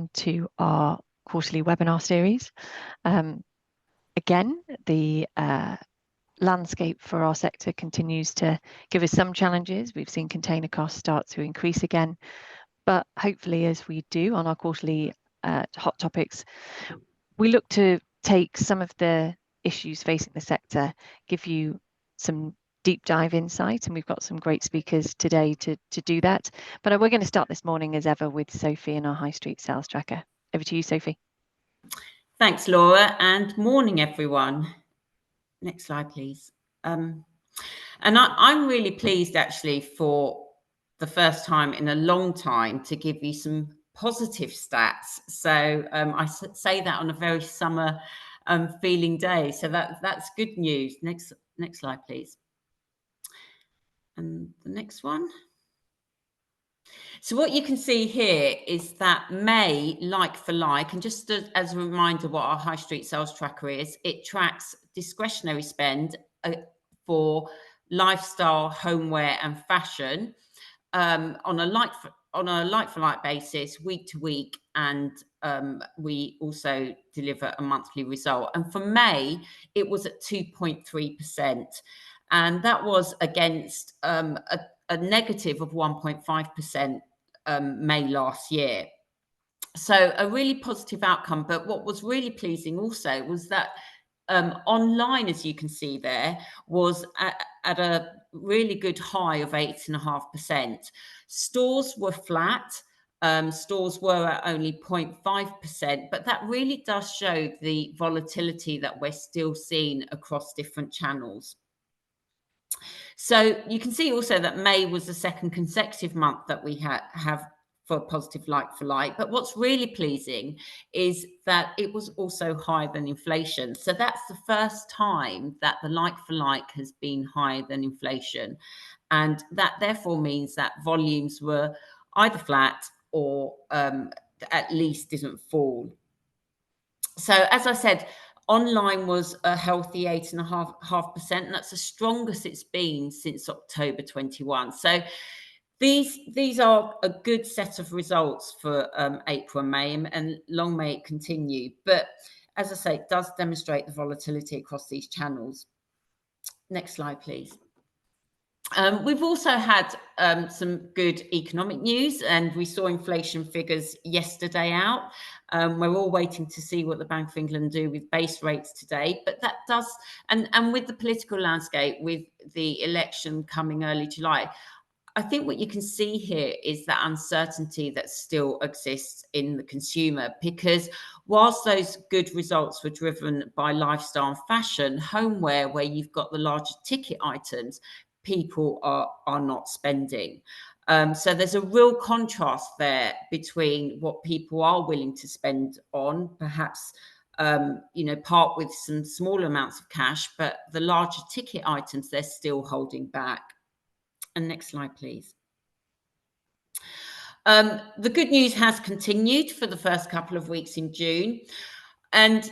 welcome to our quarterly webinar series. Again, the landscape for our sector continues to give us some challenges. We've seen container costs start to increase again, but hopefully, as we do on our quarterly hot topics, we look to take some of the issues facing the sector, give you some deep dive insight, and we've got some great speakers today to do that. But we're going to start this morning as ever with Sophie in our High Street Sales Tracker. Over to you, Sophie. Thanks, Laura, and morning, everyone. Next slide, please. And I'm really pleased, actually, for the first time in a long time to give you some positive stats. So I say that on a very summer feeling day. So that's good news. Next slide, please. And the next one. So what you can see here is that May, like for like, and just as a reminder what our High Street Sales Tracker is, it tracks discretionary spend for lifestyle, homeware and fashion on a like-for-like basis, week to week, and we also deliver a monthly result. And for May, it was at 2.3%. And that was against a negative of 1.5% May last year. So a really positive outcome. But what was really pleasing also was that online, as you can see there, was at a really good high of 8.5%. Stores were flat. Stores were at only 0.5%, but that really does show the volatility that we're still seeing across different channels. So you can see also that May was the second consecutive month that we have for positive like-for-like. But what's really pleasing is that it was also higher than inflation. So that's the first time that the like-for-like has been higher than inflation. And that therefore means that volumes were either flat or at least didn't fall. So as I said, online was a healthy 8.5%, and that's the strongest it's been since October 21. So these are a good set of results for April and May, and long may it continue. But as I say, it does demonstrate the volatility across these channels. Next slide, please. We've also had some good economic news, and we saw inflation figures yesterday out. We're all waiting to see what the Bank of England do with base rates today, but that does, and with the political landscape, with the election coming early July, I think what you can see here is that uncertainty that still exists in the consumer, because whilst those good results were driven by lifestyle and fashion, homeware, where you've got the larger ticket items, people are not spending. So there's a real contrast there between what people are willing to spend on, perhaps part with some small amounts of cash, but the larger ticket items, they're still holding back. And next slide, please. The good news has continued for the first couple of weeks in June. And,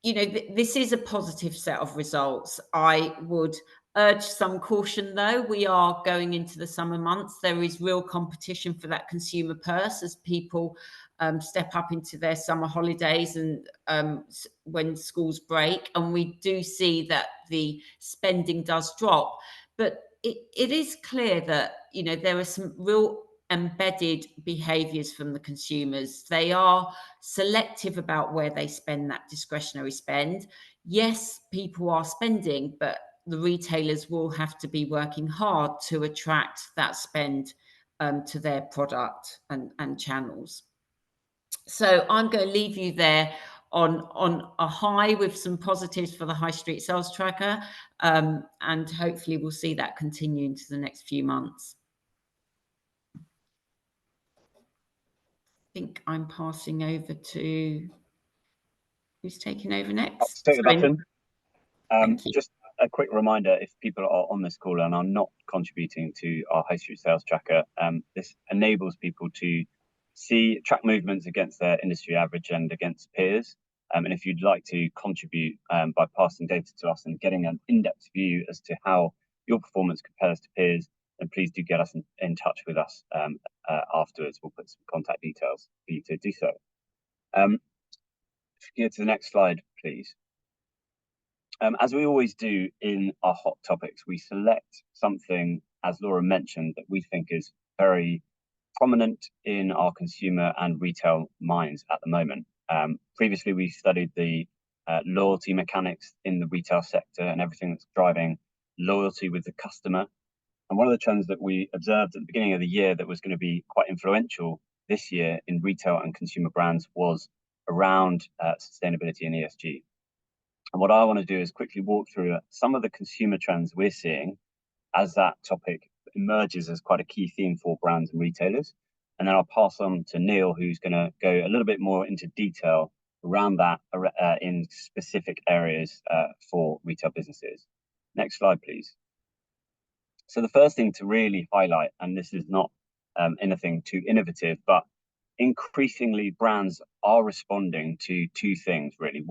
this is a positive set of results. I would urge some caution, though. We are going into the summer months. There is real competition for that consumer purse as people step up into their summer holidays and when schools break. And we do see that the spending does drop. But it is clear that, there are some real embedded behaviours from the consumers. They are selective about where they spend that discretionary spend. Yes, people are spending, but the retailers will have to be working hard to attract that spend to their product and channels. So I'm going to leave you there on a high with some positives for the High Street Sales Tracker, and hopefully we'll see that continue into the next few months. I think I'm passing over to who's taking over next. Take the button. Just a quick reminder, if people are on this call and are not contributing to our High Street Sales Tracker, this enables people to track movements against their industry average and against peers. And if you'd like to contribute by passing data to us and getting an in-depth view as to how your performance compares to peers, then please do get us in touch with us afterwards. We'll put some contact details for you to do so. If you go to the next slide, please. As we always do in our hot topics, we select something, as Laura mentioned, that we think is very prominent in our consumer and retail minds at the moment. Previously, we studied the loyalty mechanics in the retail sector and everything that's driving loyalty with the customer. And one of the trends that we observed at the beginning of the year that was going to be quite influential this year in retail and consumer brands was around sustainability and ESG. And what I want to do is quickly walk through some of the consumer trends we're seeing as that topic emerges as quite a key theme for brands and retailers. And then I'll pass on to Neil, who's going to go a little bit more into detail around that in specific areas for retail businesses. Next slide, please. So the first thing to really highlight, and this is not anything too innovative, but increasingly brands are responding to two things, really.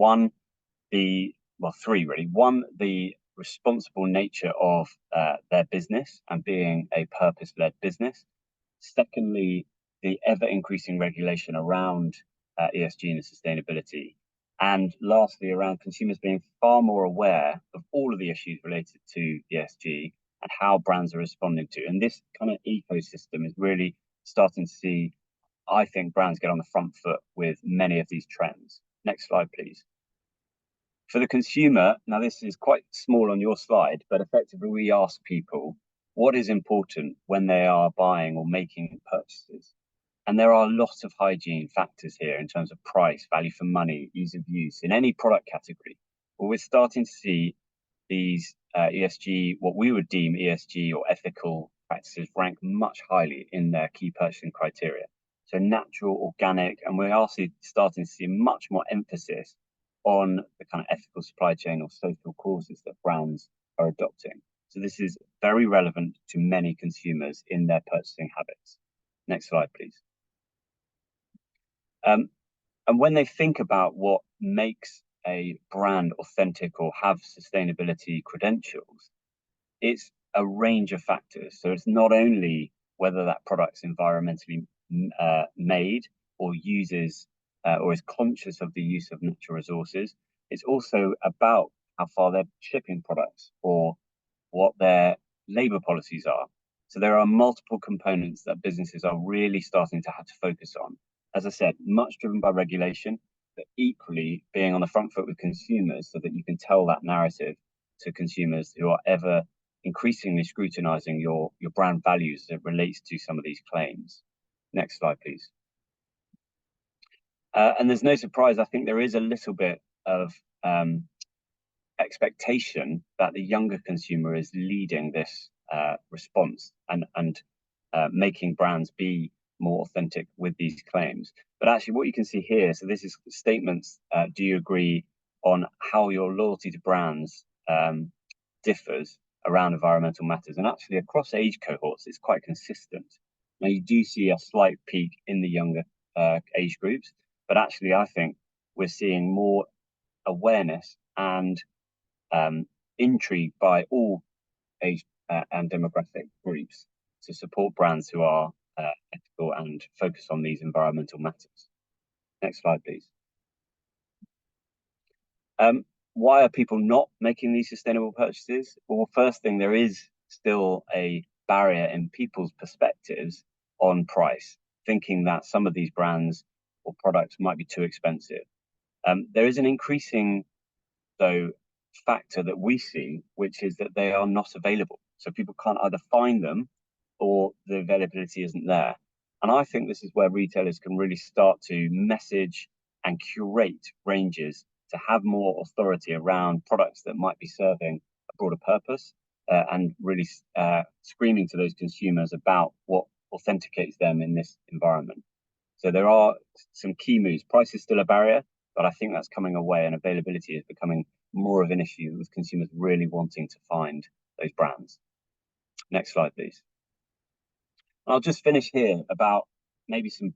Three really. One, the responsible nature of their business and being a purpose-led business. Secondly, the ever-increasing regulation around ESG and sustainability. And lastly, around consumers being far more aware of all of the issues related to ESG and how brands are responding to. And this kind of ecosystem is really starting to see, I think, brands get on the front foot with many of these trends. Next slide, please. For the consumer, now this is quite small on your slide, but effectively we ask people what is important when they are buying or making purchases. And there are lots of hygiene factors here in terms of price, value for money, ease of use in any product category. But we're starting to see these ESG, what we would deem ESG or ethical practices, rank much highly in their key purchasing criteria. So natural, organic, and we are starting to see much more emphasis on the kind of ethical supply chain or social causes that brands are adopting. So this is very relevant to many consumers in their purchasing habits. Next slide, please. And when they think about what makes a brand authentic or have sustainability credentials, it's a range of factors. So it's not only whether that product's environmentally made or uses or is conscious of the use of natural resources. It's also about how far they're shipping products or what their labor policies are. So there are multiple components that businesses are really starting to have to focus on. As I said, much driven by regulation, but equally being on the front foot with consumers so that you can tell that narrative to consumers who are ever increasingly scrutinizing your brand values as it relates to some of these claims. Next slide, please. And there's no surprise, I think there is a little bit of expectation that the younger consumer is leading this response and making brands be more authentic with these claims. But actually what you can see here, so this is statements, do you agree on how your loyalty to brands differs around environmental matters? And actually across age cohorts, it's quite consistent. Now you do see a slight peak in the younger age groups, but actually I think we're seeing more awareness and intrigue by all age and demographic groups to support brands who are ethical and focus on these environmental matters. Next slide, please. Why are people not making these sustainable purchases? Well, first thing, there is still a barrier in people's perspectives on price, thinking that some of these brands or products might be too expensive. There is an increasing, though, factor that we see, which is that they are not available. So people can't either find them or the availability isn't there. And I think this is where retailers can really start to message and curate ranges to have more authority around products that might be serving a broader purpose and really screaming to those consumers about what authenticates them in this environment. So there are some key moves. Price is still a barrier, but I think that's coming away and availability is becoming more of an issue with consumers really wanting to find those brands. Next slide, please. I'll just finish here about maybe some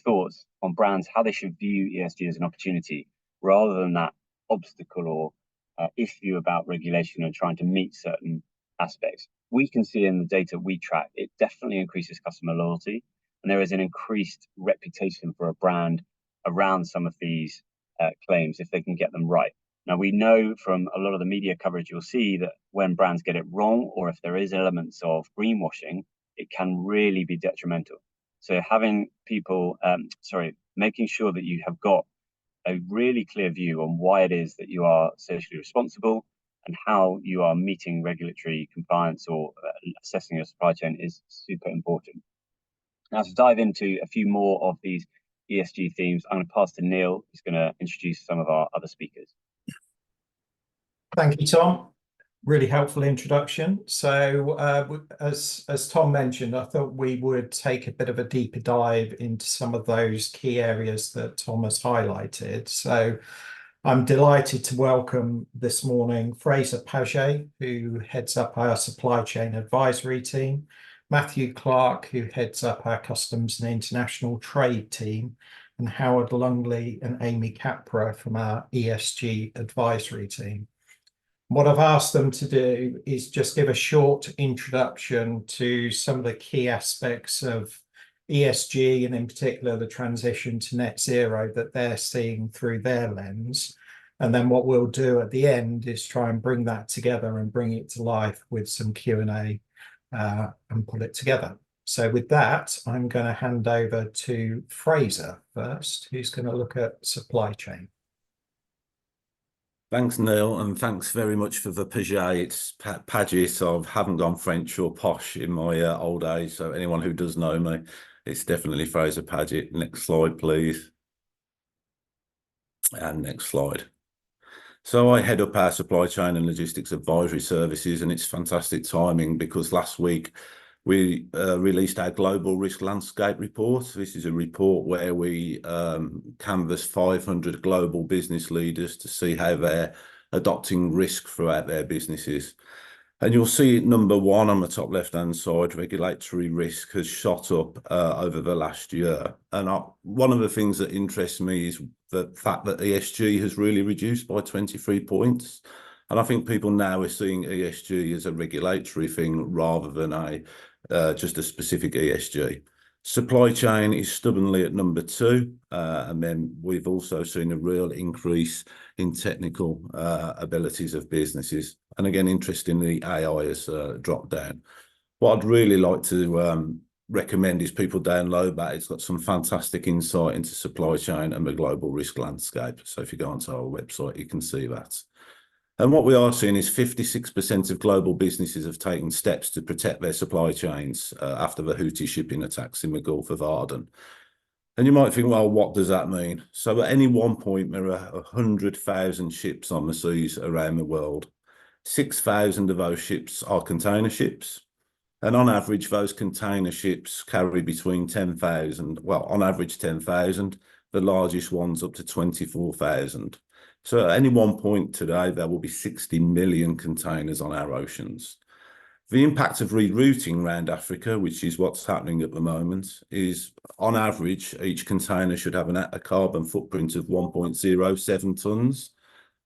thoughts on brands, how they should view ESG as an opportunity rather than that obstacle or issue about regulation and trying to meet certain aspects. We can see in the data we track, it definitely increases customer loyalty, and there is an increased reputation for a brand around some of these claims if they can get them right. Now, we know from a lot of the media coverage, you'll see that when brands get it wrong, or if there is elements of greenwashing, it can really be detrimental. So having people, making sure that you have got a really clear view on why it is that you are socially responsible and how you are meeting regulatory compliance or assessing your supply chain is super important. Now, to dive into a few more of these ESG themes, I'm going to pass to Neil, who's going to introduce some of our other speakers. Thank you, Tom. Really helpful introduction. So as Tom mentioned, I thought we would take a bit of a deeper dive into some of those key areas that Tom has highlighted. So I'm delighted to welcome this morning Fraser Paget, who heads up our supply chain advisory team, Matthew Clark, who heads up our customs and international trade team, and Howard Lungley and Amy Capra from our ESG advisory team. What I've asked them to do is just give a short introduction to some of the key aspects of ESG, and in particular the transition to net zero that they're seeing through their lens. And then what we'll do at the end is try and bring that together and bring it to life with some Q&A and put it together. So with that, I'm going to hand over to Fraser first, who's going to look at supply chain. Thanks, Neil, and thanks very much for the Paget. It's Paget. I haven't gone French or posh in my old age, so anyone who does know me, it's definitely Fraser Paget. Next slide, please. And next slide. So I head up our supply chain and logistics advisory services, and it's fantastic timing because last week we released our global risk landscape report. This is a report where we canvass 500 global business leaders to see how they're adopting risk throughout their businesses. And you'll see number one on the top left-hand side, regulatory risk has shot up over the last year. And one of the things that interests me is the fact that ESG has really reduced by 23 points. And I think people now are seeing ESG as a regulatory thing rather than just a specific ESG. Supply chain is stubbornly at number 2, and then we've also seen a real increase in technical abilities of businesses. And again, interestingly, AI has dropped down. What I'd really like to recommend is people download that. It's got some fantastic insight into supply chain and the global risk landscape. So if you go onto our website, you can see that. And what we are seeing is 56% of global businesses have taken steps to protect their supply chains after the Houthi shipping attacks in the Gulf of Aden. And you might think, well, what does that mean? So at any one point, there are 100,000 ships on the seas around the world. 6,000 of those ships are container ships. And on average, those container ships carry between 10,000, well, on average 10,000, the largest ones up to 24,000. So at any one point today, there will be 60 million containers on our oceans. The impact of rerouting around Africa, which is what's happening at the moment, is on average, each container should have a carbon footprint of 1.07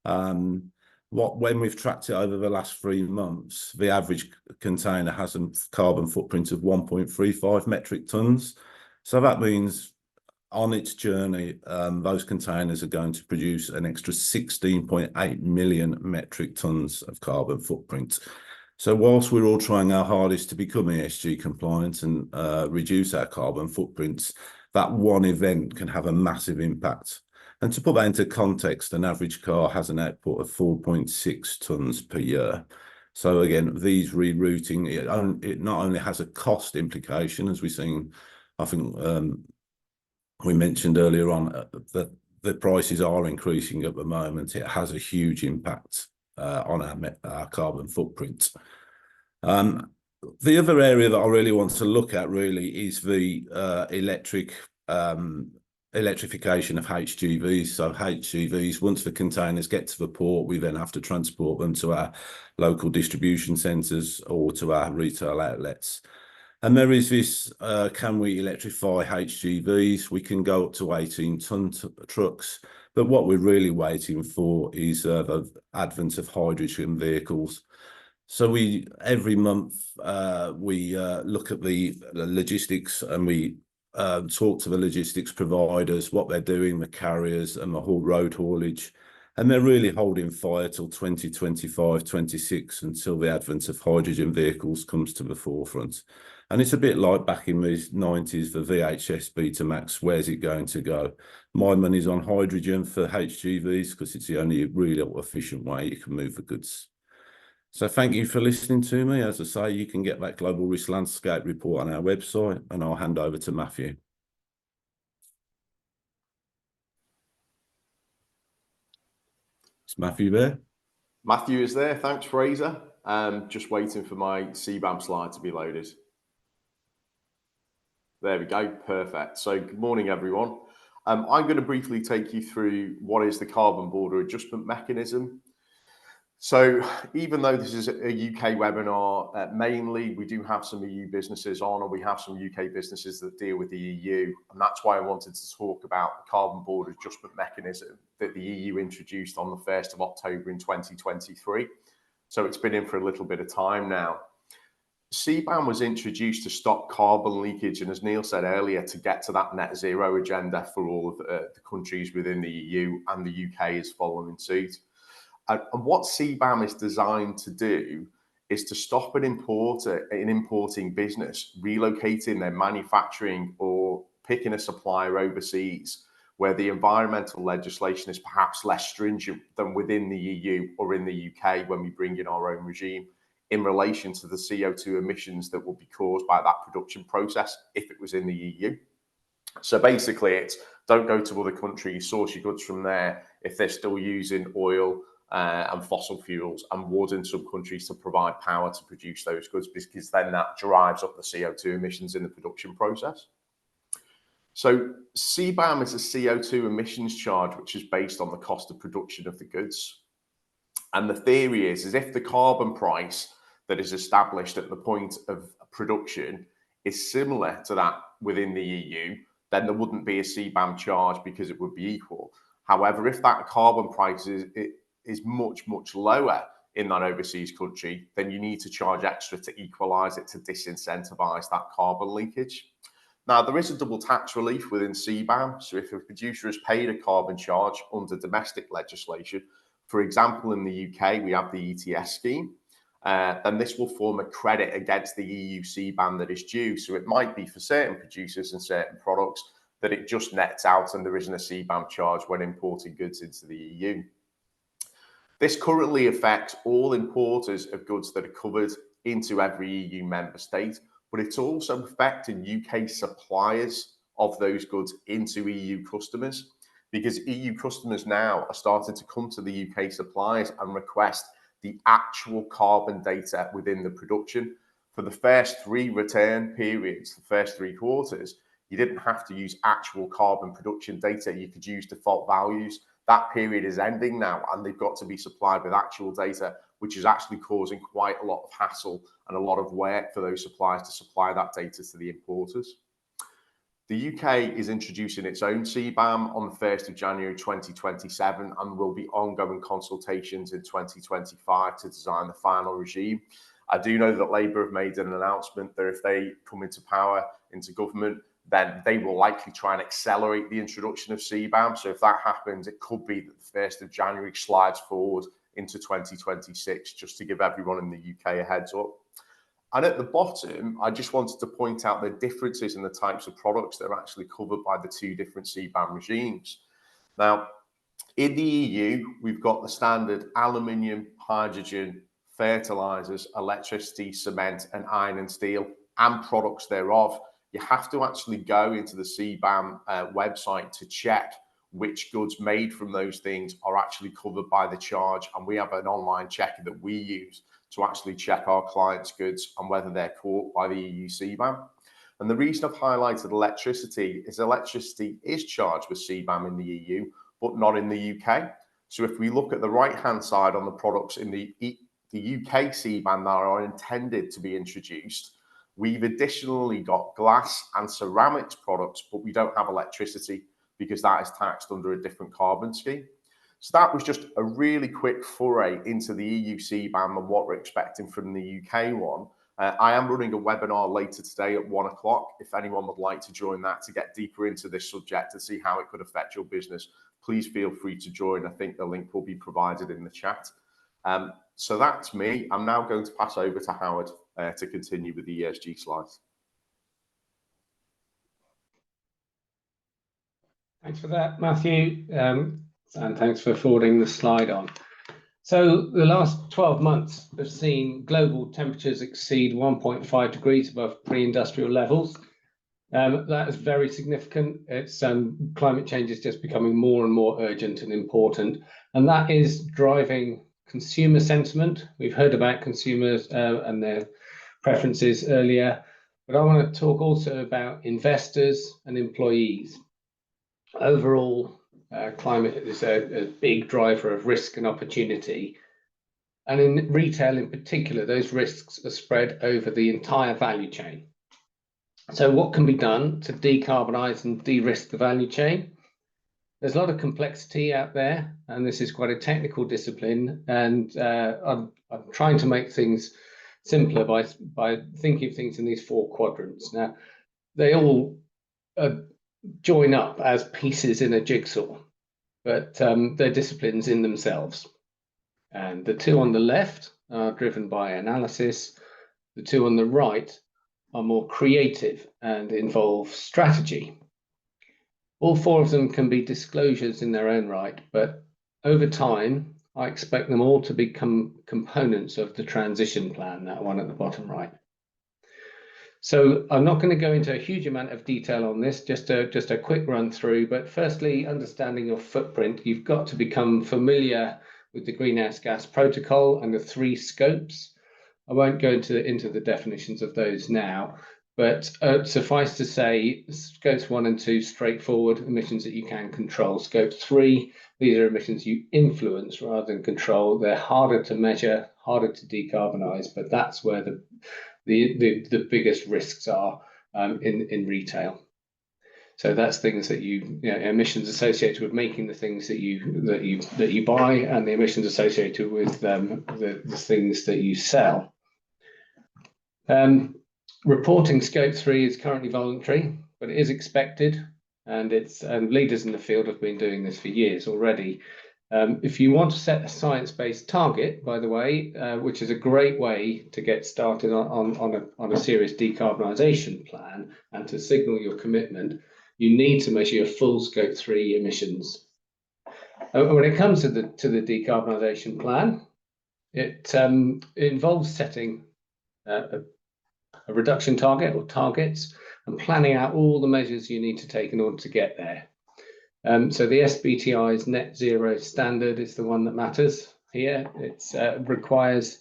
tonnes. When we've tracked it over the last 3 months, the average container has a carbon footprint of 1.35 metric tonnes. So that means on its journey, those containers are going to produce an extra 16.8 million metric tonnes of carbon footprint. So whilst we're all trying our hardest to become ESG compliant and reduce our carbon footprints, that one event can have a massive impact. And to put that into context, an average car has an output of 4.6 tonnes per year. So again, these rerouting, it not only has a cost implication, as we've seen, I think, we mentioned earlier on that the prices are increasing at the moment. It has a huge impact on our carbon footprint. The other area that I really want to look at really is the electrification of HGVs. So HGVs, once the containers get to the port, we then have to transport them to our local distribution centres or to our retail outlets. And there is this, can we electrify HGVs? We can go up to 18-tonne trucks. But what we're really waiting for is the advent of hydrogen vehicles. So every month we look at the logistics and we talk to the logistics providers, what they're doing, the carriers and the whole road haulage. And they're really holding fire till 2025, 26 until the advent of hydrogen vehicles comes to the forefront. And it's a bit like back in the 90s, the VHS Betamax, where's it going to go? My money's on hydrogen for HGVs because it's the only really efficient way you can move the goods. So thank you for listening to me. As I say, you can get that Global Risk Landscape report on our website, and I'll hand over to Matthew. Is Matthew there? Matthew is there. Thanks, Fraser. Just waiting for my CBAM slide to be loaded. There we go. Perfect. So good morning, everyone. I'm going to briefly take you through what is the Carbon Border Adjustment Mechanism. So even though this is a UK webinar, mainly we do have some EU businesses on, and we have some UK businesses that deal with the EU. And that's why I wanted to talk about the Carbon Border Adjustment Mechanism that the EU introduced on the 1st of October in 2023. So it's been in for a little bit of time now. CBAM was introduced to stop carbon leakage, and as Neil said earlier, to get to that net zero agenda for all of the countries within the EU, and the UK is following suit. And what CBAM is designed to do is to stop an importing business relocating their manufacturing or picking a supplier overseas where the environmental legislation is perhaps less stringent than within the EU or in the UK when we bring in our own regime in relation to the CO2 emissions that will be caused by that production process if it was in the EU. So basically it's don't go to other countries, source your goods from there if they're still using oil and fossil fuels and wood in some countries to provide power to produce those goods, because then that drives up the CO2 emissions in the production process. So CBAM is a CO2 emissions charge which is based on the cost of production of the goods. And the theory is if the carbon price that is established at the point of production is similar to that within the EU, then there wouldn't be a CBAM charge because it would be equal. However, if that carbon price is much, much lower in that overseas country, then you need to charge extra to equalise it, to disincentivise that carbon leakage. Now, there is a double tax relief within CBAM. So if a producer has paid a carbon charge under domestic legislation, for example, in the UK, we have the ETS scheme, then this will form a credit against the EU CBAM that is due. So it might be for certain producers and certain products that it just nets out and there isn't a CBAM charge when importing goods into the EU. This currently affects all importers of goods that are covered into every EU member state, but it's also affecting UK suppliers of those goods into EU customers, because EU customers now are starting to come to the UK suppliers and request the actual carbon data within the production. For the first 3 return periods, the first 3 quarters, you didn't have to use actual carbon production data. You could use default values. That period is ending now, and they've got to be supplied with actual data, which is actually causing quite a lot of hassle and a lot of work for those suppliers to supply that data to the importers. The UK is introducing its own CBAM on the 1st of January 2027, and there will be ongoing consultations in 2025 to design the final regime. I do know that Labour have made an announcement that if they come into power, into government, then they will likely try and accelerate the introduction of CBAM. So if that happens, it could be that the 1st of January slides forward into 2026, just to give everyone in the UK a heads up. And at the bottom, I just wanted to point out the differences in the types of products that are actually covered by the 2 different CBAM regimes. Now, in the EU, we've got the standard aluminium, hydrogen, fertilizers, electricity, cement, and iron and steel, and products thereof. You have to actually go into the CBAM website to check which goods made from those things are actually covered by the charge. And we have an online checker that we use to actually check our clients' goods and whether they're caught by the EU CBAM. And the reason I've highlighted electricity is charged with CBAM in the EU, but not in the UK. So if we look at the right-hand side on the products in the UK CBAM that are intended to be introduced, we've additionally got glass and ceramics products, but we don't have electricity because that is taxed under a different carbon scheme. So that was just a really quick foray into the EU CBAM and what we're expecting from the UK one. I am running a webinar later today at 1 o'clock. If anyone would like to join that to get deeper into this subject and see how it could affect your business, please feel free to join. I think the link will be provided in the chat. So that's me. I'm now going to pass over to Howard to continue with the ESG slides. Thanks for that, Matthew, and thanks for forwarding the slide on. So the last 12 months have seen global temperatures exceed 1.5 degrees above pre-industrial levels. That is very significant. It's climate change is just becoming more and more urgent and important, and that is driving consumer sentiment. We've heard about consumers and their preferences earlier, but I want to talk also about investors and employees. Overall, climate is a big driver of risk and opportunity. And in retail in particular, those risks are spread over the entire value chain. So what can be done to decarbonize and de-risk the value chain? There's a lot of complexity out there, and this is quite a technical discipline. And I'm trying to make things simpler by thinking of things in these 4 quadrants. Now, they all join up as pieces in a jigsaw, but they're disciplines in themselves. And the 2 on the left are driven by analysis. The 2 on the right are more creative and involve strategy. All 4 of them can be disclosures in their own right, but over time, I expect them all to become components of the transition plan, that one at the bottom right. So I'm not going to go into a huge amount of detail on this, just a quick run through. But firstly, understanding your footprint, you've got to become familiar with the greenhouse gas protocol and the 3 scopes. I won't go into the definitions of those now, but suffice to say, scopes 1 and 2, straightforward emissions that you can control. Scope 3, these are emissions you influence rather than control. They're harder to measure, harder to decarbonize, but that's where the biggest risks are in retail. So that's things that emissions associated with making the things that you buy, and the emissions associated with the things that you sell. Reporting scope 3 is currently voluntary, but it is expected, and leaders in the field have been doing this for years already. If you want to set a science-based target, by the way, which is a great way to get started on a serious decarbonisation plan and to signal your commitment, you need to measure your full scope 3 emissions. When it comes to the decarbonisation plan, it involves setting a reduction target or targets and planning out all the measures you need to take in order to get there. So the SBTi's net zero standard is the one that matters here. It requires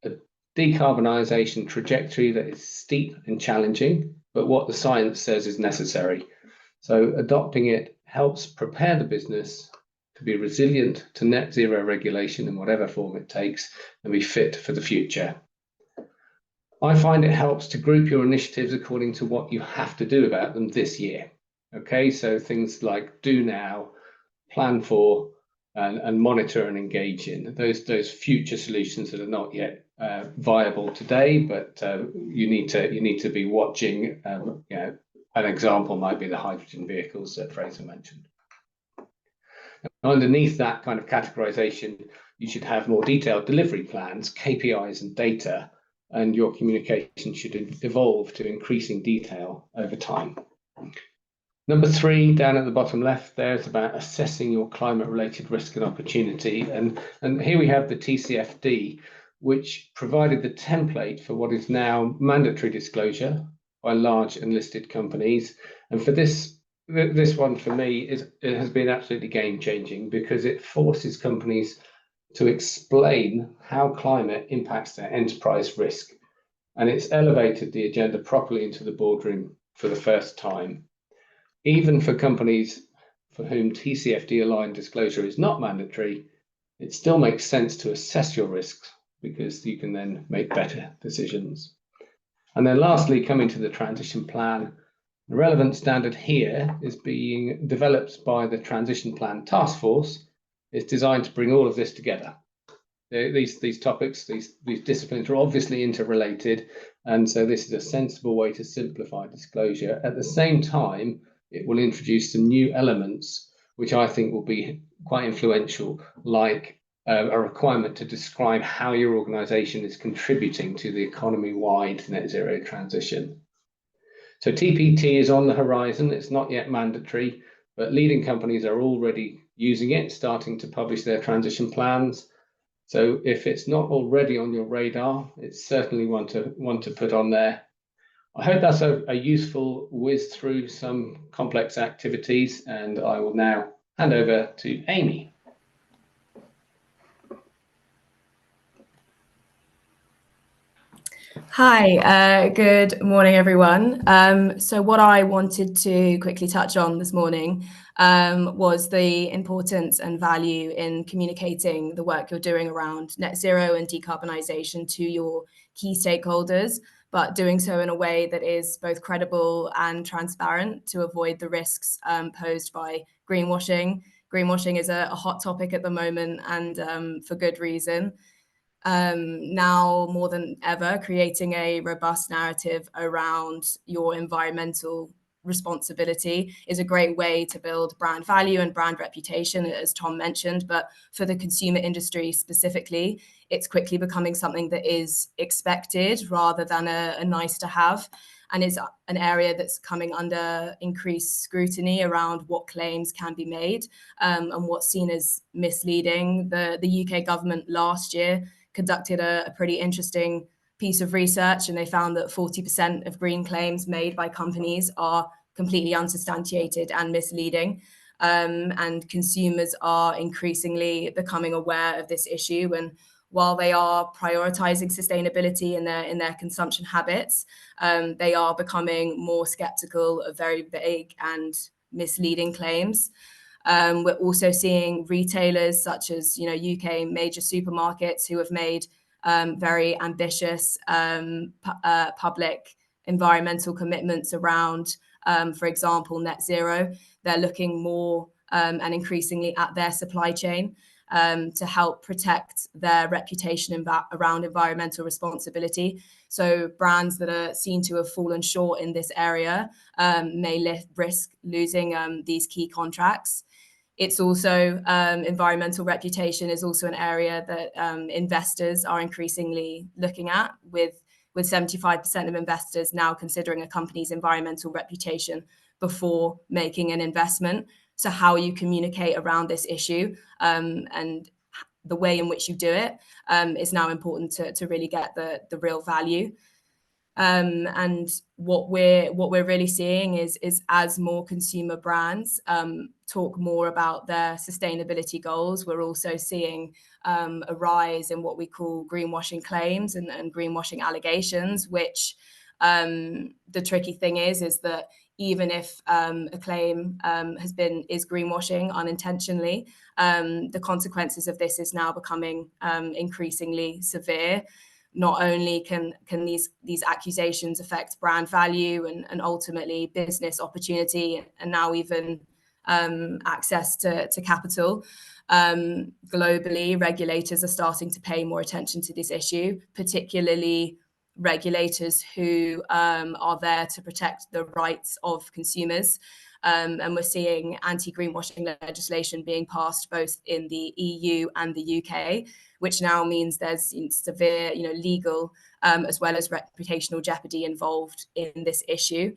a decarbonisation trajectory that is steep and challenging, but what the science says is necessary. So adopting it helps prepare the business to be resilient to net zero regulation in whatever form it takes and be fit for the future. I find it helps to group your initiatives according to what you have to do about them this year. Okay, so things like do now, plan for, and monitor and engage in those future solutions that are not yet viable today, but you need to be watching. An example might be the hydrogen vehicles that Fraser mentioned. Underneath that kind of categorization, you should have more detailed delivery plans, KPIs, and data, and your communication should evolve to increasing detail over time. Number 3, down at the bottom left, there is about assessing your climate-related risk and opportunity. And here we have the TCFD, which provided the template for what is now mandatory disclosure by large and listed companies. And for this one, for me, it has been absolutely game-changing because it forces companies to explain how climate impacts their enterprise risk. And it's elevated the agenda properly into the boardroom for the first time. Even for companies for whom TCFD-aligned disclosure is not mandatory, it still makes sense to assess your risks because you can then make better decisions. And then lastly, coming to the transition plan, the relevant standard here is being developed by the Transition Plan Task Force. It's designed to bring all of this together. these topics, these disciplines are obviously interrelated, and so this is a sensible way to simplify disclosure. At the same time, it will introduce some new elements which I think will be quite influential, like a requirement to describe how your organisation is contributing to the economy-wide net zero transition. So TPT is on the horizon. It's not yet mandatory, but leading companies are already using it, starting to publish their transition plans. So if it's not already on your radar, it's certainly one to put on there. I hope that's a useful whiz through some complex activities, and I will now hand over to Amy. Hi, good morning, everyone. So what I wanted to quickly touch on this morning was the importance and value in communicating the work you're doing around net zero and decarbonisation to your key stakeholders, but doing so in a way that is both credible and transparent to avoid the risks posed by greenwashing. Greenwashing is a hot topic at the moment, and for good reason. Now more than ever, creating a robust narrative around your environmental responsibility is a great way to build brand value and brand reputation, as Tom mentioned. But for the consumer industry specifically, it's quickly becoming something that is expected rather than a nice to have. And it's an area that's coming under increased scrutiny around what claims can be made and what's seen as misleading. The UK government last year conducted a pretty interesting piece of research, and they found that 40% of green claims made by companies are completely unsubstantiated and misleading. And consumers are increasingly becoming aware of this issue. And while they are prioritizing sustainability in their consumption habits, they are becoming more skeptical of very vague and misleading claims. We're also seeing retailers such as UK major supermarkets who have made very ambitious public environmental commitments around, for example, net zero. They're looking more and increasingly at their supply chain to help protect their reputation around environmental responsibility. So brands that are seen to have fallen short in this area may risk losing these key contracts. It's also environmental reputation is also an area that investors are increasingly looking at, with 75% of investors now considering a company's environmental reputation before making an investment. So how you communicate around this issue and the way in which you do it is now important to really get the real value. And what we're really seeing is as more consumer brands talk more about their sustainability goals, we're also seeing a rise in what we call greenwashing claims and greenwashing allegations, which the tricky thing is that even if a claim is greenwashing unintentionally, the consequences of this is now becoming increasingly severe. Not only can these accusations affect brand value and ultimately business opportunity, and now even access to capital. Globally, regulators are starting to pay more attention to this issue, particularly regulators who are there to protect the rights of consumers. And we're seeing anti-greenwashing legislation being passed both in the EU and the UK, which now means there's severe, legal as well as reputational jeopardy involved in this issue.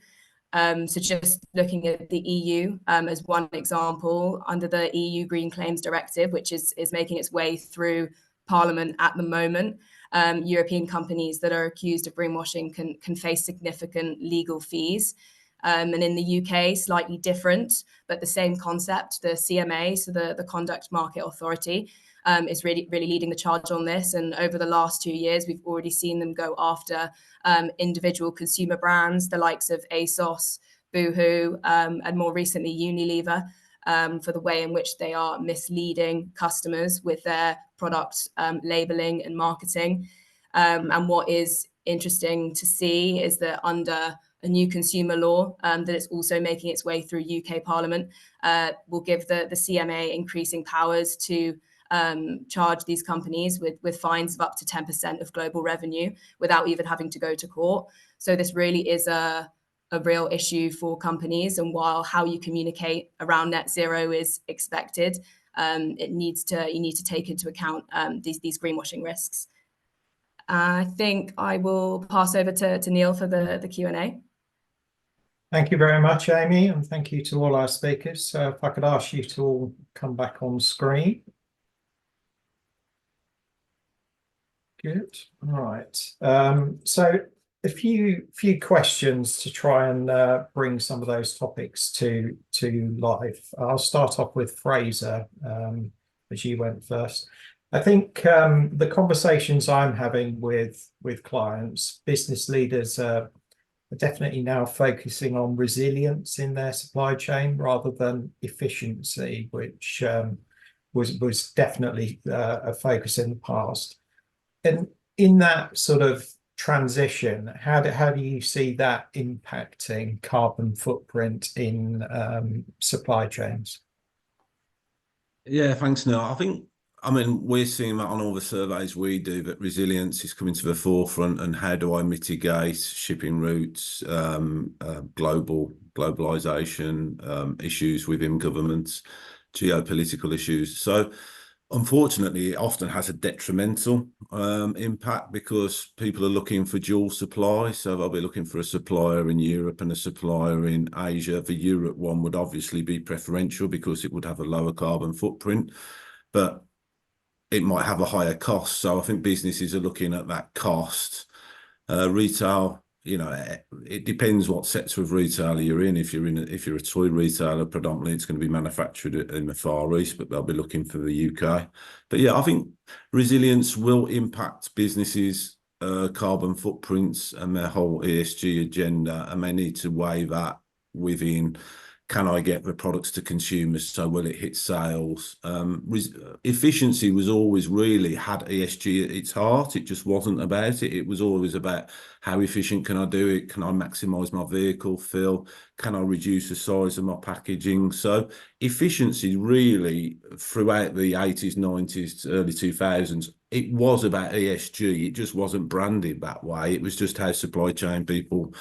So just looking at the EU as one example, under the EU Green Claims Directive, which is making its way through Parliament at the moment, European companies that are accused of greenwashing can face significant legal fees. And in the UK, slightly different, but the same concept. The CMA, so the Conduct Market Authority, is really leading the charge on this. And over the last 2 years, we've already seen them go after individual consumer brands, the likes of ASOS, Boohoo, and more recently Unilever, for the way in which they are misleading customers with their product labeling and marketing. And what is interesting to see is that under a new consumer law that is also making its way through UK Parliament will give the CMA increasing powers to charge these companies with fines of up to 10% of global revenue without even having to go to court. So this really is a real issue for companies. And while how you communicate around net zero is expected, you need to take into account these greenwashing risks. I think I will pass over to Neil for the Q&A. Thank you very much, Amy, and thank you to all our speakers. So if I could ask you to all come back on screen. Good. All right. So a few questions to try and bring some of those topics to life. I'll start off with Fraser, as you went first. I think the conversations I'm having with clients, business leaders are definitely now focusing on resilience in their supply chain rather than efficiency, which was definitely a focus in the past. And in that sort of transition, how do you see that impacting carbon footprint in supply chains? Yeah, thanks, Neil. I mean, we're seeing that on all the surveys we do, that resilience is coming to the forefront, and how do I mitigate shipping routes, globalization, issues within governments, geopolitical issues. So unfortunately, it often has a detrimental impact because people are looking for dual supply. So they'll be looking for a supplier in Europe and a supplier in Asia. The Europe one would obviously be preferential because it would have a lower carbon footprint, but it might have a higher cost. So I think businesses are looking at that cost. Retail, it depends what sector of retail you're in. If you're a toy retailer, predominantly it's going to be manufactured in the Far East, but they'll be looking for the UK. But yeah, I think resilience will impact businesses' carbon footprints and their whole ESG agenda, and they need to weigh that within, can I get the products to consumers? So will it hit sales? Efficiency was always really had ESG at its heart. It just wasn't about it. It was always about how efficient can I do it? Can I maximize my vehicle fill? Can I reduce the size of my packaging? So efficiency really throughout the 80s, 90s, early 2000s, it was about ESG. It just wasn't branded that way. It was just how supply chain people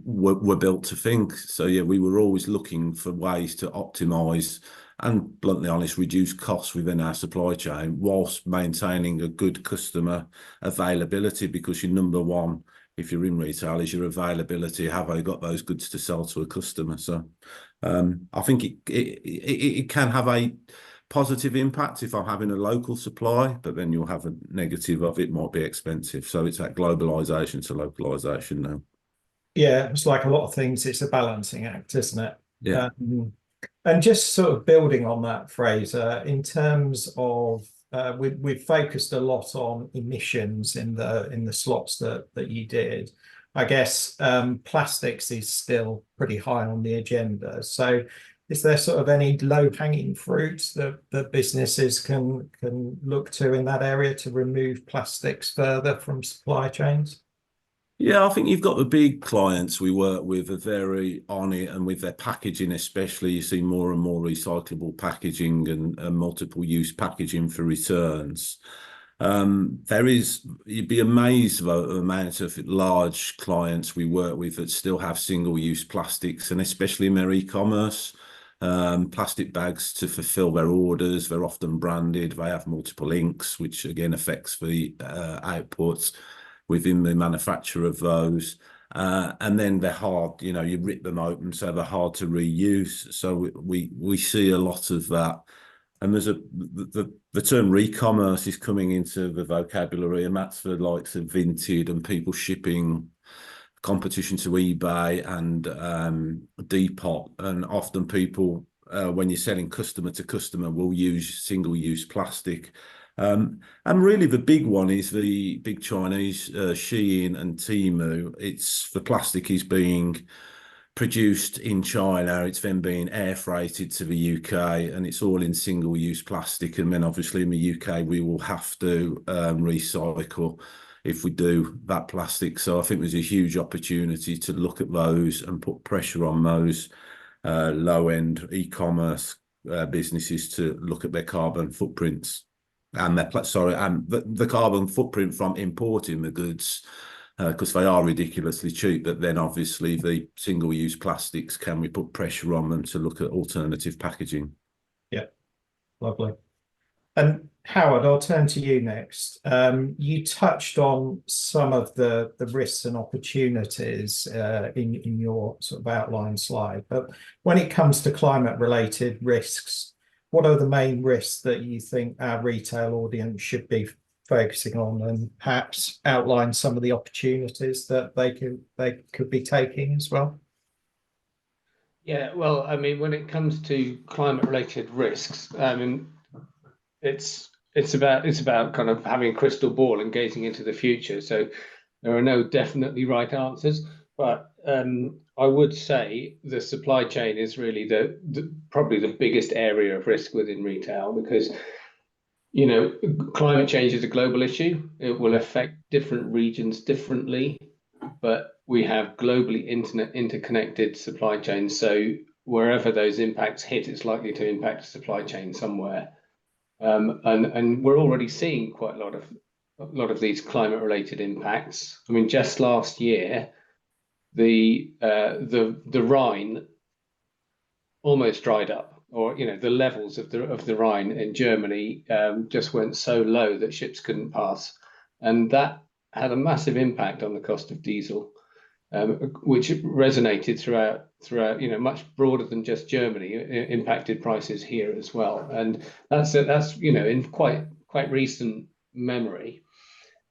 were built to think. So yeah, we were always looking for ways to optimize and, bluntly honest, reduce costs within our supply chain whilst maintaining a good customer availability, because your number one, if you're in retail, is your availability. Have I got those goods to sell to a customer? So I think it can have a positive impact if I'm having a local supply, but then you'll have a negative of it might be expensive. So it's that globalization to localization now. Yeah, it's like a lot of things, it's a balancing act, isn't it? Yeah. And just sort of building on that, Fraser, in terms of we've focused a lot on emissions in the slots that you did. I guess plastics is still pretty high on the agenda. So is there sort of any low-hanging fruits that businesses can look to in that area to remove plastics further from supply chains? Yeah, I think you've got the big clients we work with are very on it, and with their packaging especially, you see more and more recyclable packaging and multiple use packaging for returns. You'd be amazed about the amount of large clients we work with that still have single-use plastics, and especially in their e-commerce. Plastic bags to fulfill their orders. They're often branded. They have multiple inks, which again affects the outputs within the manufacture of those. And then they're hard, you rip them open, so they're hard to reuse. So we see a lot of that. And there's the term re-commerce is coming into the vocabulary, and that's the likes of Vinted and people shipping competition to eBay and Depop. And often people, when you're selling customer to customer, will use single-use plastic. And really the big one is the big Chinese, Shein and Temu. The plastic is being produced in China, it's then being air freighted to the UK, and it's all in single-use plastic. And then obviously in the UK, we will have to recycle if we do that plastic. So I think there's a huge opportunity to look at those and put pressure on those low-end e-commerce businesses to look at their carbon footprints and the carbon footprint from importing the goods, because they are ridiculously cheap. But then obviously the single-use plastics, can we put pressure on them to look at alternative packaging? Yeah, lovely. And Howard, I'll turn to you next. You touched on some of the risks and opportunities in your sort of outline slide, but when it comes to climate-related risks, what are the main risks that you think our retail audience should be focusing on, and perhaps outline some of the opportunities that they could be taking as well? Yeah, well, I mean, when it comes to climate-related risks, I mean, it's about kind of having a crystal ball and gazing into the future. So there are no definitely right answers, but I would say the supply chain is really probably the biggest area of risk within retail, because climate change is a global issue. It will affect different regions differently, but we have globally interconnected supply chains. So wherever those impacts hit, it's likely to impact the supply chain somewhere. And we're already seeing quite a lot of these climate-related impacts. I mean, just last year, the Rhine almost dried up, or the levels of the Rhine in Germany just went so low that ships couldn't pass, and that had a massive impact on the cost of diesel, which resonated throughout much broader than just Germany. It impacted prices here as well, and that's in quite recent memory.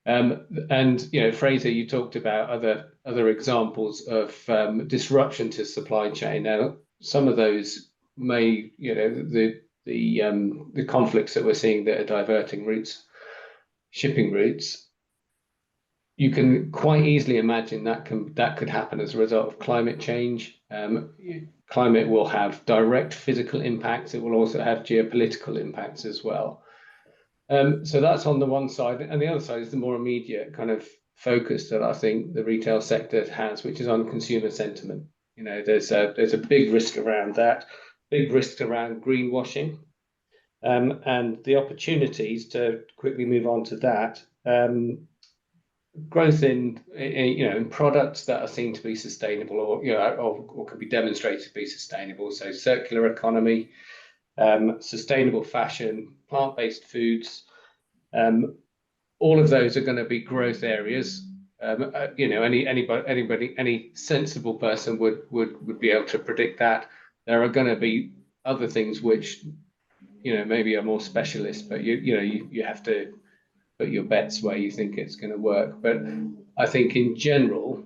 And Fraser, you talked about other examples of disruption to supply chain. Now, some of those may the conflicts that we're seeing that are diverting shipping routes. You can quite easily imagine that could happen as a result of climate change. Climate will have direct physical impacts. It will also have geopolitical impacts as well. So that's on the one side, and the other side is the more immediate kind of focus that I think the retail sector has, which is on consumer sentiment. There's a big risk around that, big risk around greenwashing, and the opportunities to quickly move on to that. Growth in products that are seen to be sustainable, or could be demonstrated to be sustainable. So circular economy, sustainable fashion, plant-based foods, all of those are going to be growth areas. Any sensible person would be able to predict that. There are going to be other things which maybe are more specialist, but you have to put your bets where you think it's going to work. But I think in general,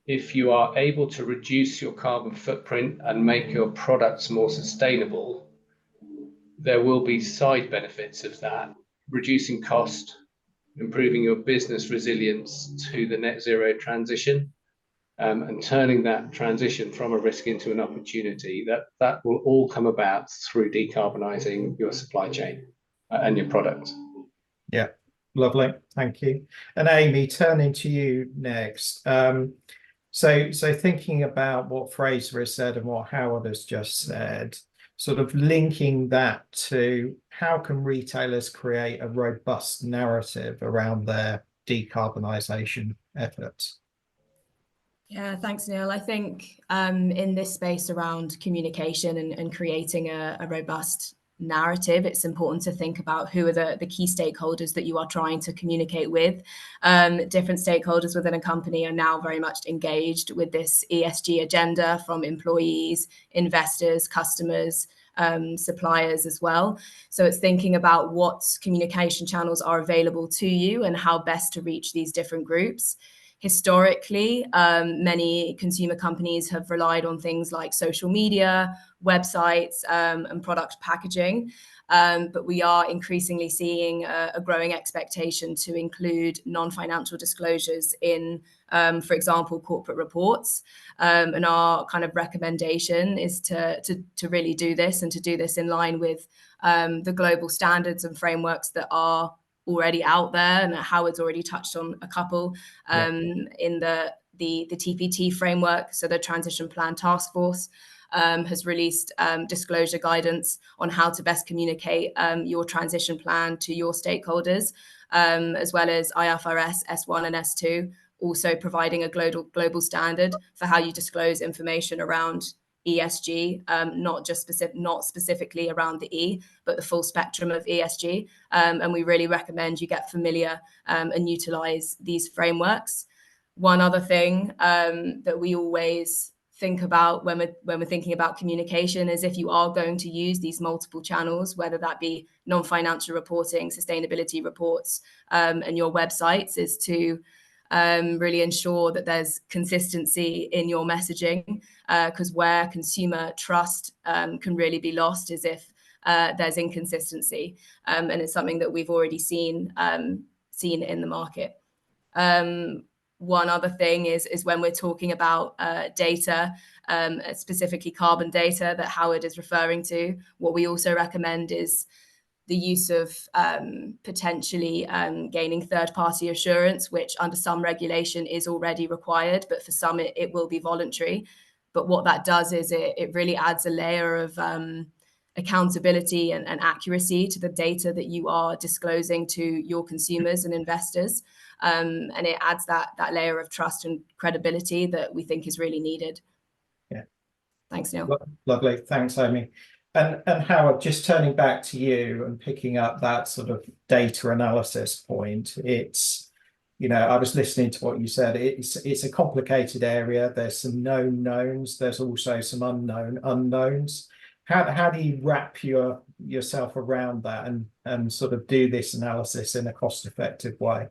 if you are able to reduce your carbon footprint and make your products more sustainable, there will be side benefits of that, reducing cost, improving your business resilience to the net zero transition, and turning that transition from a risk into an opportunity. That will all come about through decarbonising your supply chain and your products. Yeah. Lovely, thank you. And Amy, turning to you next. So thinking about what Fraser has said and what Howard has just said, sort of linking that to how can retailers create a robust narrative around their decarbonisation efforts? Yeah, thanks, Neil. I think in this space around communication and creating a robust narrative, it's important to think about who are the key stakeholders that you are trying to communicate with. Different stakeholders within a company are now very much engaged with this ESG agenda, from employees, investors, customers, suppliers as well. So it's thinking about what communication channels are available to you and how best to reach these different groups. Historically, many consumer companies have relied on things like social media, websites, and product packaging. But we are increasingly seeing a growing expectation to include non-financial disclosures in, for example, corporate reports. And our kind of recommendation is to really do this, and to do this in line with the global standards and frameworks that are already out there, and Howard's already touched on a couple in the TPT framework, so the Transition Plan Task Force, has released disclosure guidance on how to best communicate your transition plan to your stakeholders, as well as IFRS S1 and S2, also providing a global standard for how you disclose information around ESG, not specifically around the E, but the full spectrum of ESG. And we really recommend you get familiar and utilize these frameworks. One other thing that we always think about when we're thinking about communication is if you are going to use these multiple channels, whether that be non-financial reporting, sustainability reports, and your websites, is to really ensure that there's consistency in your messaging, because where consumer trust can really be lost is if there's inconsistency, and it's something that we've already seen in the market. One other thing is when we're talking about data, specifically carbon data that Howard is referring to, what we also recommend is the use of potentially gaining third-party assurance, which under some regulation is already required, but for some it will be voluntary. But what that does is it really adds a layer of accountability and accuracy to the data that you are disclosing to your consumers and investors. And it adds that layer of trust and credibility that we think is really needed. Yeah. Thanks, Neil. Lovely. Thanks, Amy. And Howard, just turning back to you and picking up that sort of data analysis point, it's, you know, I was listening to what you said. It's a complicated area. There's some known knowns. There's also some unknown unknowns. How do you wrap yourself around that and sort of do this analysis in a cost-effective way?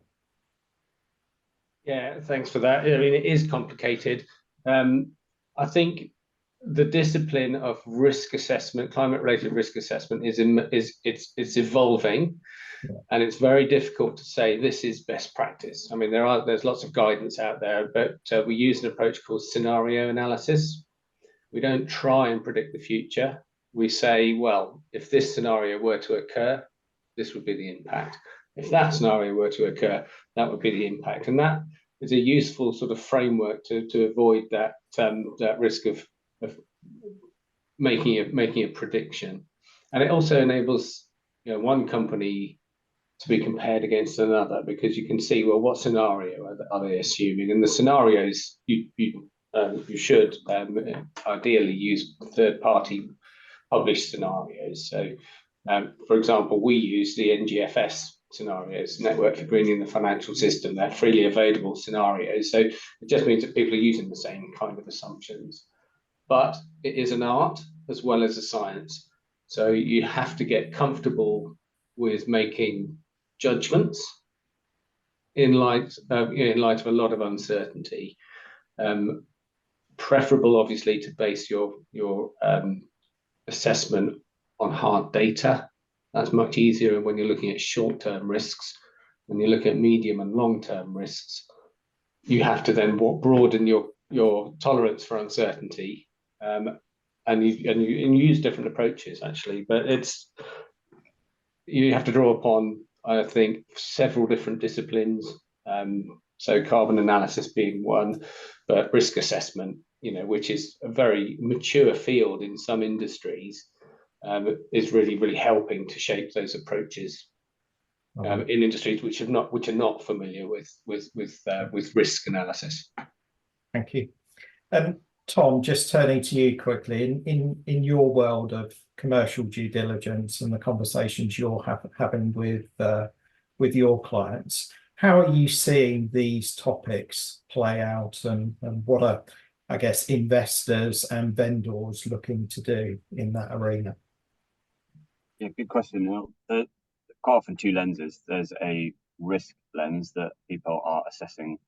Yeah, thanks for that. I mean, it is complicated. I think the discipline of risk assessment, climate-related risk assessment, is evolving, and it's very difficult to say this is best practice. I mean, there's lots of guidance out there, but we use an approach called scenario analysis. We don't try and predict the future. We say, well, if this scenario were to occur, this would be the impact. If that scenario were to occur, that would be the impact, and that is a useful sort of framework to avoid that risk of making a prediction. And it also enables, you know, one company to be compared against another, because you can see, well, what scenario are they assuming? And the scenarios you should ideally use third-party published scenarios. So, for example, we use the NGFS scenarios, Network for Greening the Financial System. They're freely available scenarios. So it just means that people are using the same kind of assumptions. But it is an art as well as a science. So you have to get comfortable with making judgments in light of a lot of uncertainty. Preferable, obviously, to base your assessment on hard data. That's much easier when you're looking at short-term risks. When you look at medium and long-term risks, you have to then broaden your tolerance for uncertainty, and you use different approaches, actually. But you have to draw upon, I think, several different disciplines. So carbon analysis being one, but risk assessment, you know, which is a very mature field in some industries, is really helping to shape those approaches in industries which are not familiar with risk analysis. Thank you. Tom, just turning to you quickly, in your world of commercial due diligence and the conversations you're having with your clients, how are you seeing these topics play out, and what are, I guess, investors and vendors looking to do in that arena? Yeah, good question, Neil. Quite often two lenses. There's a risk lens that people are assessing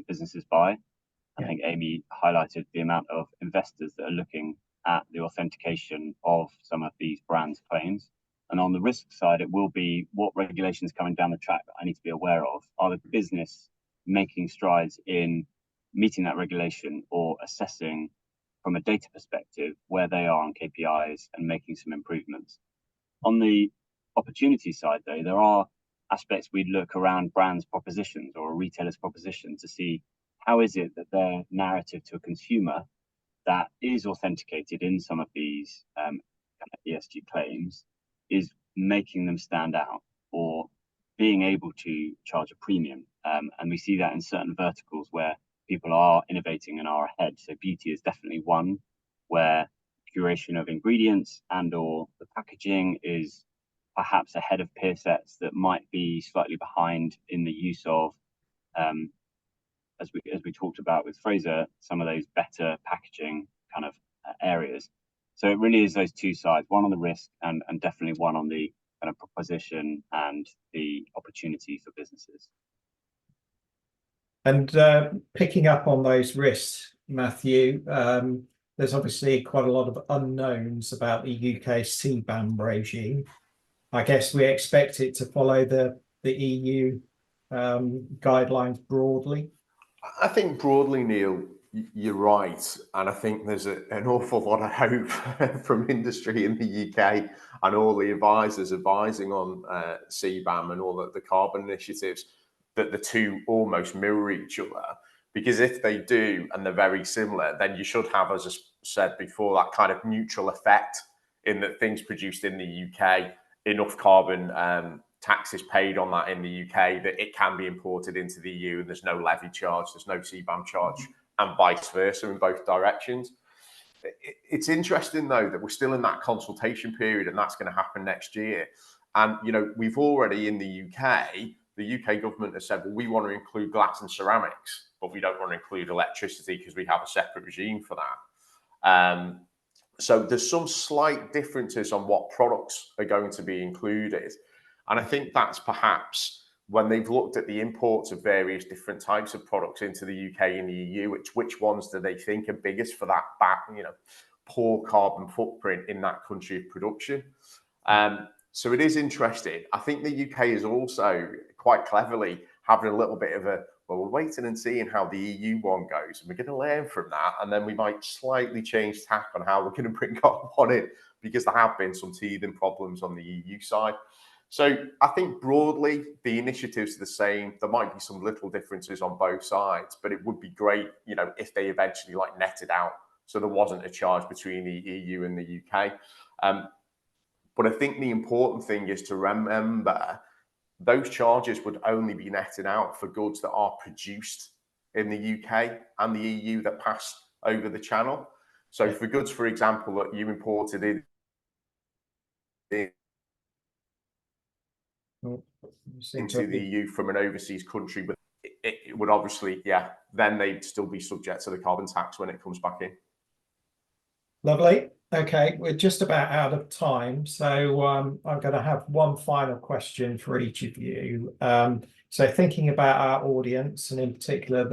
businesses by. I think Amy highlighted the amount of investors that are looking at the authentication of some of these brands' claims. And on the risk side, it will be what regulations coming down the track that I need to be aware of. Are the business making strides in meeting that regulation, or assessing from a data perspective where they are on KPIs and making some improvements? On the opportunity side, though, there are aspects we'd look around brands' propositions or a retailer's proposition to see how is it that their narrative to a consumer that is authenticated in some of these kind of ESG claims is making them stand out or being able to charge a premium. And we see that in certain verticals where people are innovating and are ahead. So beauty is definitely one where curation of ingredients and or the packaging is perhaps ahead of peer sets that might be slightly behind in the use of, as we talked about with Fraser, some of those better packaging kind of areas. So it really is those two sides, one on the risk and definitely one on the kind of proposition and the opportunity for businesses. And picking up on those risks, Matthew, there's obviously quite a lot of unknowns about the UK CBAM regime. I guess we expect it to follow the EU guidelines broadly. I think broadly, Neil, you're right. And I think there's an awful lot of hope from industry in the UK and all the advisors advising on CBAM and all the carbon initiatives, that the two almost mirror each other. Because if they do, and they're very similar, then you should have, as I said before, that kind of neutral effect in that things produced in the UK, enough carbon taxes paid on that in the UK that it can be imported into the EU and there's no levy charge, there's no CBAM charge, and vice versa in both directions. It's interesting, though, that we're still in that consultation period and that's going to happen next year. And, you know, we've already in the UK government has said, well, we want to include glass and ceramics, but we don't want to include electricity because we have a separate regime for that. So there's some slight differences on what products are going to be included. And I think that's perhaps when they've looked at the imports of various different types of products into the UK and the EU, which ones do they think are biggest for that poor carbon footprint in that country of production. So it is interesting. I think the UK is also quite cleverly having a little bit of a, well, we're waiting and seeing how the EU one goes, and we're going to learn from that, and then we might slightly change tack on how we're going to bring carbon in, because there have been some teething problems on the EU side. So I think broadly the initiatives are the same. There might be some little differences on both sides, but it would be great, you know, if they eventually netted out, so there wasn't a charge between the EU and the UK. But I think the important thing is to remember those charges would only be netted out for goods that are produced in the UK and the EU that pass over the channel. So for goods, for example, that you imported in into the EU from an overseas country, but it would obviously, then they'd still be subject to the carbon tax when it comes back in. Lovely. Okay, we're just about out of time, so I'm going to have one final question for each of you. So thinking about our audience, and in particular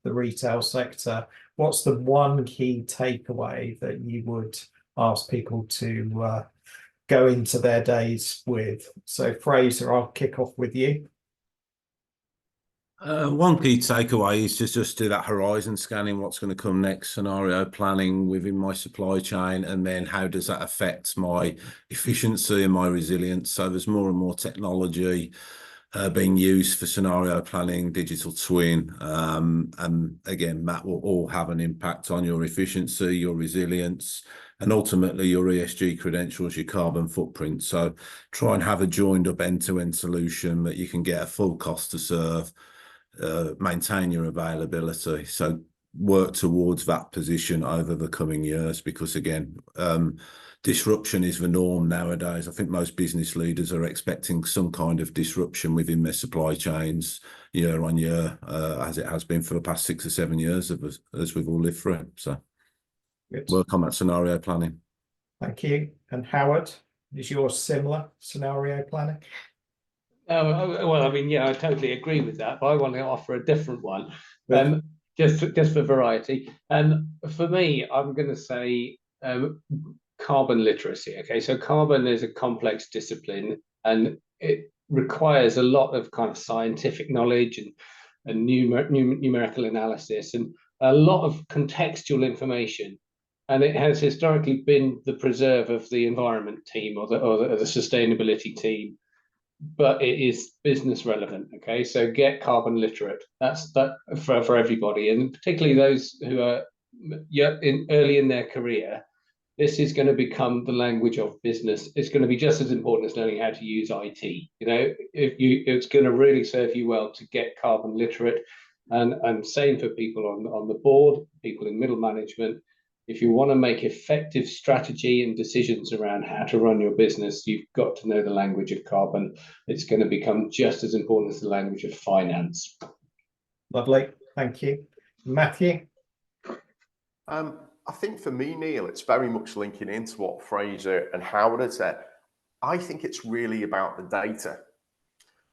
the retail sector, what's the one key takeaway that you would ask people to go into their days with? So Fraser, I'll kick off with you. One key takeaway is to just do that horizon scanning, what's going to come next, scenario planning within my supply chain, and then how does that affect my efficiency and my resilience. So there's more and more technology being used for scenario planning, digital twin, and again, that will all have an impact on your efficiency, your resilience, and ultimately your ESG credentials, your carbon footprint. So try and have a joined up end-to-end solution that you can get a full cost to serve, maintain your availability. So work towards that position over the coming years, because again, disruption is the norm nowadays. I think most business leaders are expecting some kind of disruption within their supply chains year on year, as it has been for the past 6 or 7 years as we've all lived through it. So good. Work on that scenario planning. Thank you. And Howard, is yours similar, scenario planning? Well, I mean, yeah, I totally agree with that, but I want to offer a different one, just for variety. And for me, I'm going to say carbon literacy. Okay, so carbon is a complex discipline, and it requires a lot of kind of scientific knowledge and numerical analysis and a lot of contextual information. And it has historically been the preserve of the environment team or the sustainability team, but it is business relevant. Okay, so get carbon literate. That's that for everybody, and particularly those who are early in their career, this is going to become the language of business. It's going to be just as important as learning how to use IT. You know, it's going to really serve you well to get carbon literate, and same for people on the board, people in middle management. If you want to make effective strategy and decisions around how to run your business, you've got to know the language of carbon. It's going to become just as important as the language of finance. Lovely, thank you. Matthew? I think for me, Neil, it's very much linking into what Fraser and Howard had said. I think it's really about the data.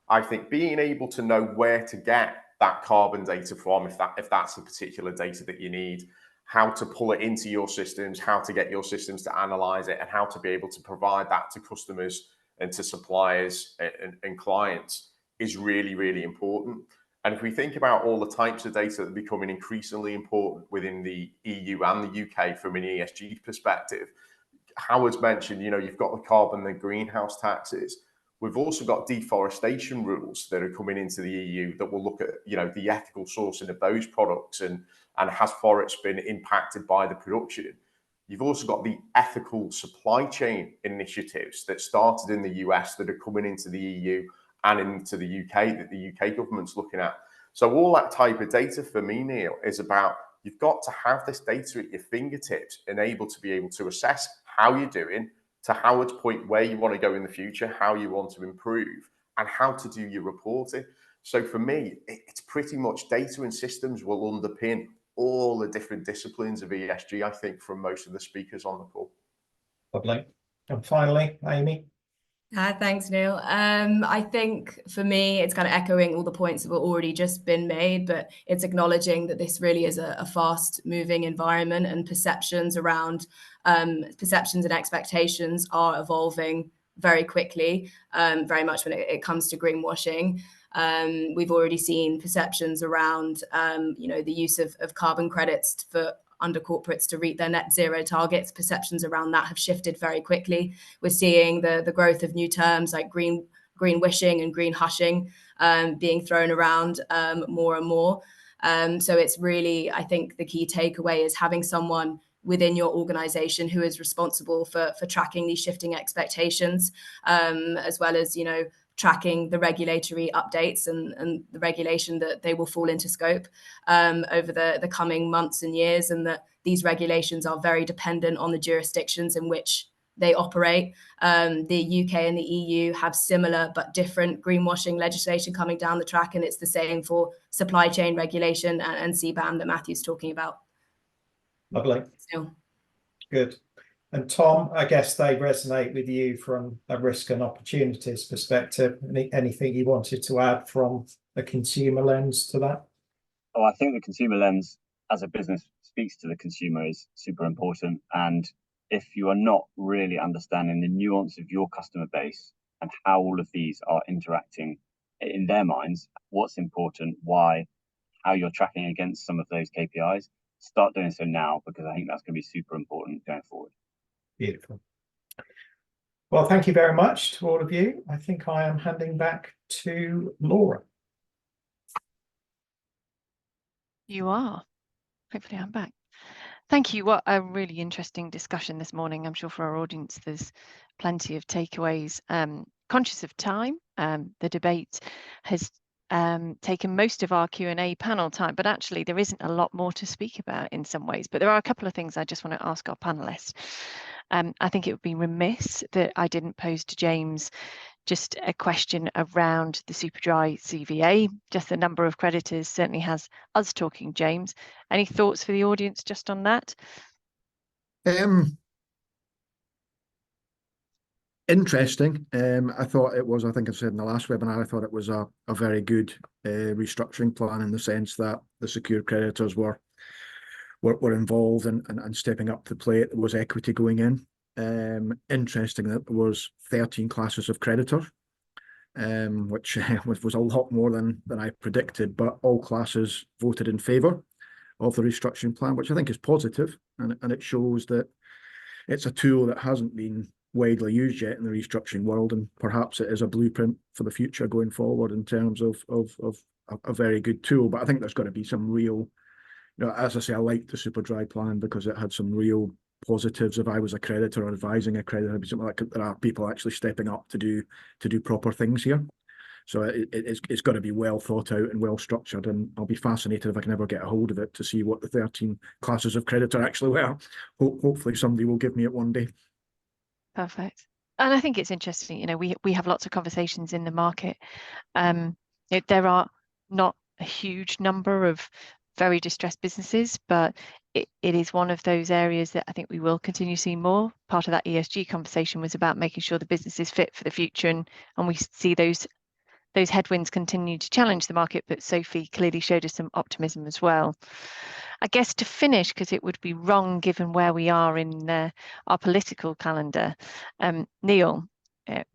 I think being able to know where to get that carbon data from, if that's the particular data that you need, how to pull it into your systems, how to get your systems to analyze it, and how to be able to provide that to customers and to suppliers and clients is really, really important. And if we think about all the types of data that are becoming increasingly important within the EU and the UK from an ESG perspective, Howard's mentioned, you've got the carbon and greenhouse taxes. We've also got deforestation rules that are coming into the EU that will look at, the ethical sourcing of those products and has forests been impacted by the production. You've also got the ethical supply chain initiatives that started in the US that are coming into the EU and into the UK that the UK government's looking at. So all that type of data for me, Neil, is about you've got to have this data at your fingertips and able to assess how you're doing, to Howard's point, where you want to go in the future, how you want to improve, and how to do your reporting. So for me, it's pretty much data and systems will underpin all the different disciplines of ESG, I think, from most of the speakers on the call. Lovely. And finally, Amy? Thanks, Neil. I think for me, it's kind of echoing all the points that were already just been made, but it's acknowledging that this really is a fast-moving environment, and perceptions and expectations are evolving very quickly, very much when it comes to greenwashing. We've already seen perceptions around, the use of carbon credits under corporates to reach their net zero targets. Perceptions around that have shifted very quickly. We're seeing the growth of new terms like greenwashing and greenhushing being thrown around more and more. So it's really, I think the key takeaway is having someone within your organization who is responsible for tracking these shifting expectations, as well as, tracking the regulatory updates and the regulation that they will fall into scope over the coming months and years, and that these regulations are very dependent on the jurisdictions in which they operate. The UK and the EU have similar but different greenwashing legislation coming down the track, and it's the same for supply chain regulation and CBAM that Matthew's talking about. Lovely. So. Good. And Tom, I guess they resonate with you from a risk and opportunities perspective. Anything you wanted to add from a consumer lens to that? Oh, I think the consumer lens as a business speaks to the consumer is super important. And if you are not really understanding the nuance of your customer base and how all of these are interacting in their minds, what's important, why, how you're tracking against some of those KPIs, start doing so now, because I think that's going to be super important going forward. Beautiful. Well, thank you very much to all of you. I think I am handing back to Laura. You are. Hopefully I'm back. Thank you. What a really interesting discussion this morning. I'm sure for our audience there's plenty of takeaways. Conscious of time, the debate has taken most of our Q&A panel time, but actually there isn't a lot more to speak about in some ways. But there are a couple of things I just want to ask our panelists. I think it would be remiss that I didn't pose to James just a question around the super dry CVA. Just the number of creditors certainly has us talking, James. Any thoughts for the audience just on that? Interesting. I thought it was, I think I've said in the last webinar, I thought it was a very good restructuring plan, in the sense that the secured creditors were involved and stepping up to the plate. There was equity going in. Interesting that there was 13 classes of creditor, which was a lot more than I predicted, but all classes voted in favour of the restructuring plan, which I think is positive, and it shows that it's a tool that hasn't been widely used yet in the restructuring world, and perhaps it is a blueprint for the future going forward in terms of a very good tool. But I think there's got to be some real as I say, I liked the super dry plan because it had some real positives. If I was a creditor or advising a creditor, it'd be something like there are people actually stepping up to do proper things here. So it's got to be well thought out and well structured, and I'll be fascinated if I can ever get a hold of it to see what the 13 classes of creditor actually were. Hopefully somebody will give me it one day. Perfect. And I think it's interesting, you know, we have lots of conversations in the market. There are not a huge number of very distressed businesses, but it is one of those areas that I think we will continue to see more. Part of that ESG conversation was about making sure the business is fit for the future, and we see those headwinds continue to challenge the market, but Sophie clearly showed us some optimism as well. I guess to finish, because it would be wrong given where we are in our political calendar, Neil,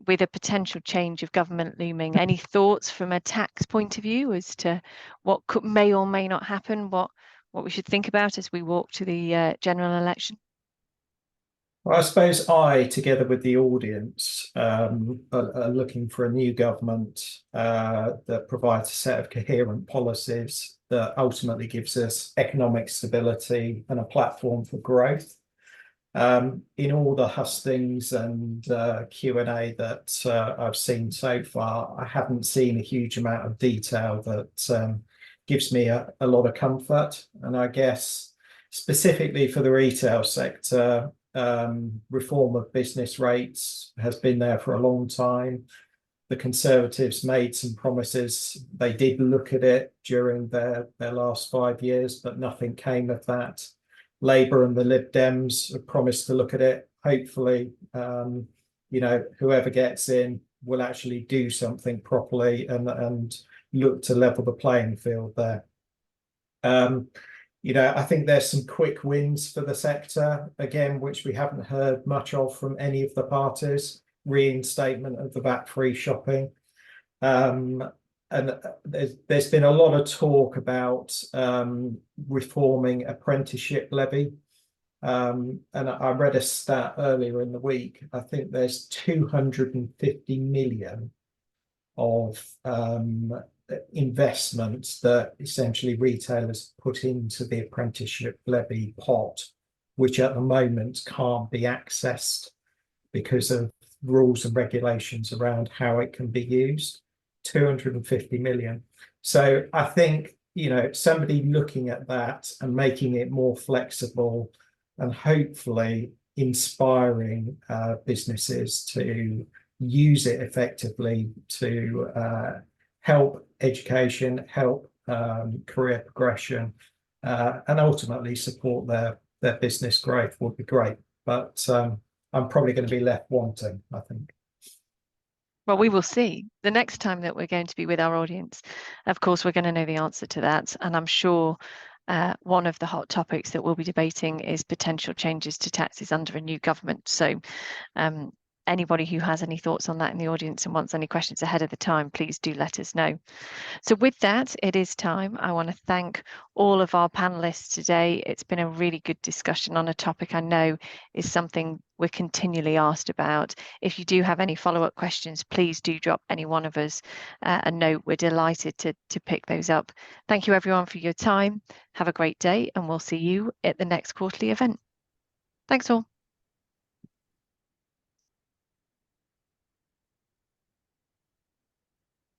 with a potential change of government looming, any thoughts from a tax point of view as to what may or may not happen, what we should think about as we walk to the general election? Well, I suppose together with the audience, are looking for a new government that provides a set of coherent policies that ultimately gives us economic stability and a platform for growth. In all the hustings and Q&A that I've seen so far, I haven't seen a huge amount of detail that gives me a lot of comfort. And I guess specifically for the retail sector, reform of business rates has been there for a long time. The Conservatives made some promises. They did look at it during their last 5 years, but nothing came of that. Labour and the Lib Dems have promised to look at it. Hopefully, whoever gets in will actually do something properly and look to level the playing field there. I think there's some quick wins for the sector, again, which we haven't heard much of from any of the parties. Reinstatement of the VAT-free shopping. And there's been a lot of talk about reforming apprenticeship levy. And I read a stat earlier in the week. I think there's 250 million of investments that essentially retailers put into the apprenticeship levy pot, which at the moment can't be accessed because of rules and regulations around how it can be used. 250 million. So I think, somebody looking at that and making it more flexible and hopefully inspiring businesses to use it effectively to help education, help career progression, and ultimately support their business growth would be great. But I'm probably going to be left wanting, I think. Well, we will see. The next time that we're going to be with our audience, of course, we're going to know the answer to that. And I'm sure one of the hot topics that we'll be debating is potential changes to taxes under a new government. So anybody who has any thoughts on that in the audience and wants any questions ahead of the time, please do let us know. So with that, it is time. I want to thank all of our panelists today. It's been a really good discussion on a topic I know is something we're continually asked about. If you do have any follow-up questions, please do drop any one of us a note. We're delighted to pick those up. Thank you everyone for your time. Have a great day, and we'll see you at the next quarterly event. Thanks all.